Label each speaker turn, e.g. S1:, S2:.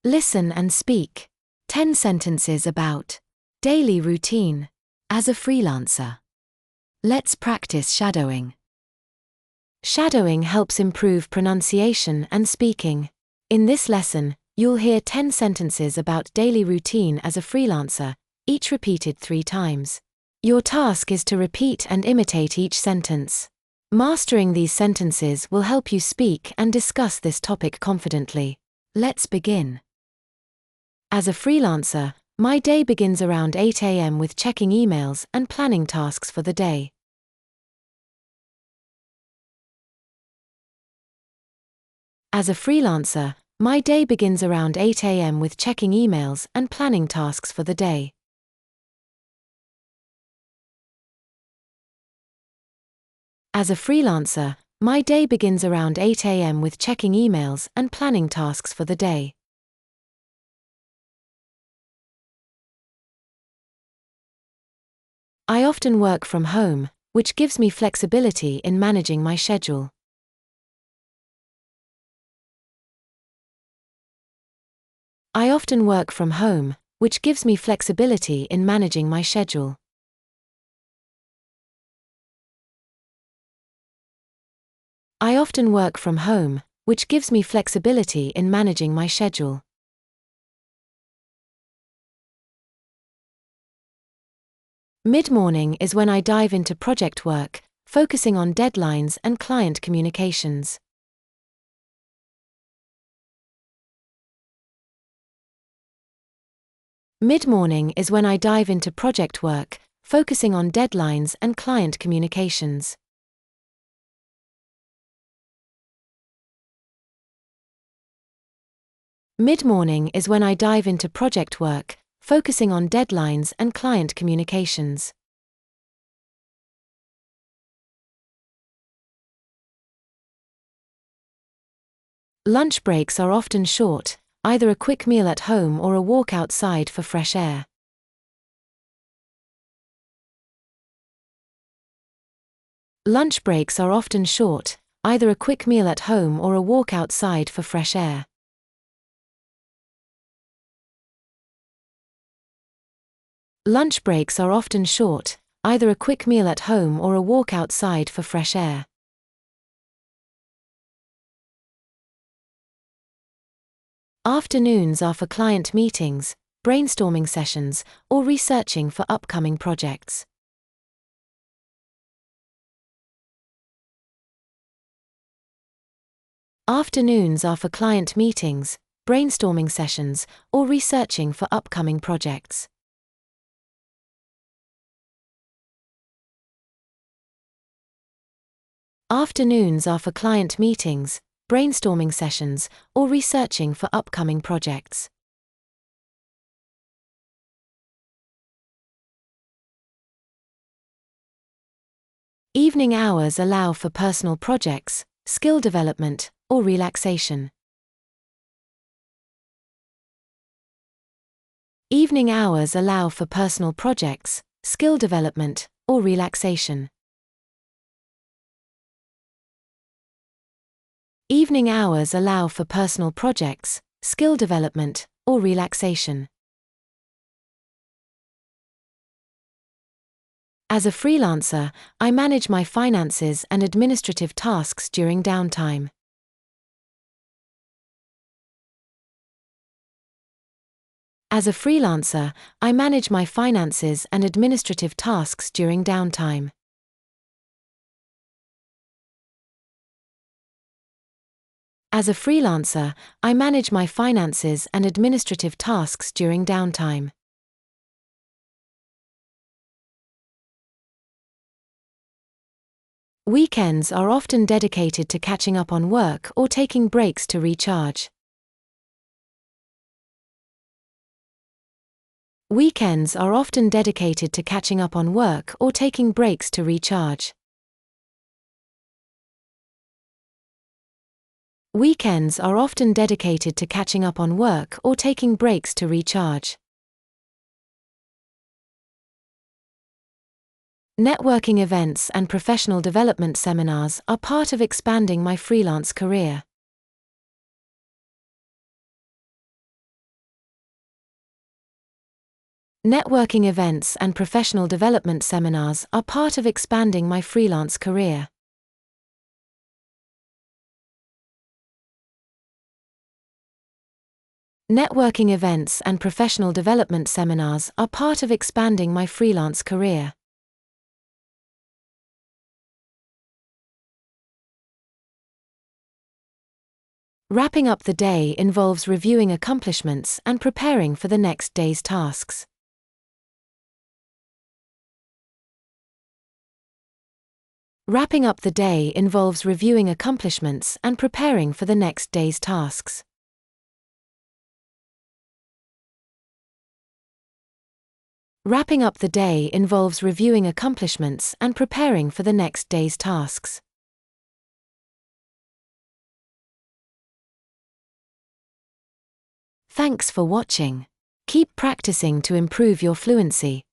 S1: Listen and speak. 10 sentences about daily routine as a freelancer. Let's practice shadowing. Shadowing helps improve pronunciation and speaking. In this lesson, you'll hear 10 sentences about daily routine as a freelancer, each repeated 3 times. Your task is to repeat and imitate each sentence. Mastering these sentences will help you speak and discuss this topic confidently. Let's begin. As a freelancer, my day begins around 8 a.m. with checking emails and planning tasks for the day. As a freelancer, my day begins around 8 a.m. with checking emails and planning tasks for the day. As a freelancer, my day begins around 8 a.m. with checking emails and planning tasks for the day. I often work from home, which gives me flexibility in managing my schedule. I often work from home, which gives me flexibility in managing my schedule. I often work from home, which gives me flexibility in managing my schedule. Mid-morning is when I dive into project work, focusing on deadlines and client communications. Mid-morning is when I dive into project work, focusing on deadlines and client communications. Mid-morning is when I dive into project work, focusing on deadlines and client communications. Lunch breaks are often short, either a quick meal at home or a walk outside for fresh air. Lunch breaks are often short, either a quick meal at home or a walk outside for fresh air. Lunch breaks are often short, either a quick meal at home or a walk outside for fresh air. Afternoons are for client meetings, brainstorming sessions, or researching for upcoming projects. Afternoons are for client meetings, brainstorming sessions, or researching for upcoming projects. Afternoons are for client meetings, brainstorming sessions, or researching for upcoming projects. Evening hours allow for personal projects, skill development, or relaxation. Evening hours allow for personal projects, skill development, or relaxation. Evening hours allow for personal projects, skill development, or relaxation. As a freelancer, I manage my finances and administrative tasks during downtime. As a freelancer, I manage my finances and administrative tasks during downtime. As a freelancer, I manage my finances and administrative tasks during downtime. Weekends are often dedicated to catching up on work or taking breaks to recharge. Weekends are often dedicated to catching up on work or taking breaks to recharge. Weekends are often dedicated to catching up on work or taking breaks to recharge. Networking events and professional development seminars are part of expanding my freelance career. Networking events and professional development seminars are part of expanding my freelance career. Networking events and professional development seminars are part of expanding my freelance career. Wrapping up the day involves reviewing accomplishments and preparing for the next day's tasks. Wrapping up the day involves reviewing accomplishments and preparing for the next day's tasks. Wrapping up the day involves reviewing accomplishments and preparing for the next day's tasks. Thanks for watching. Keep practicing to improve your fluency.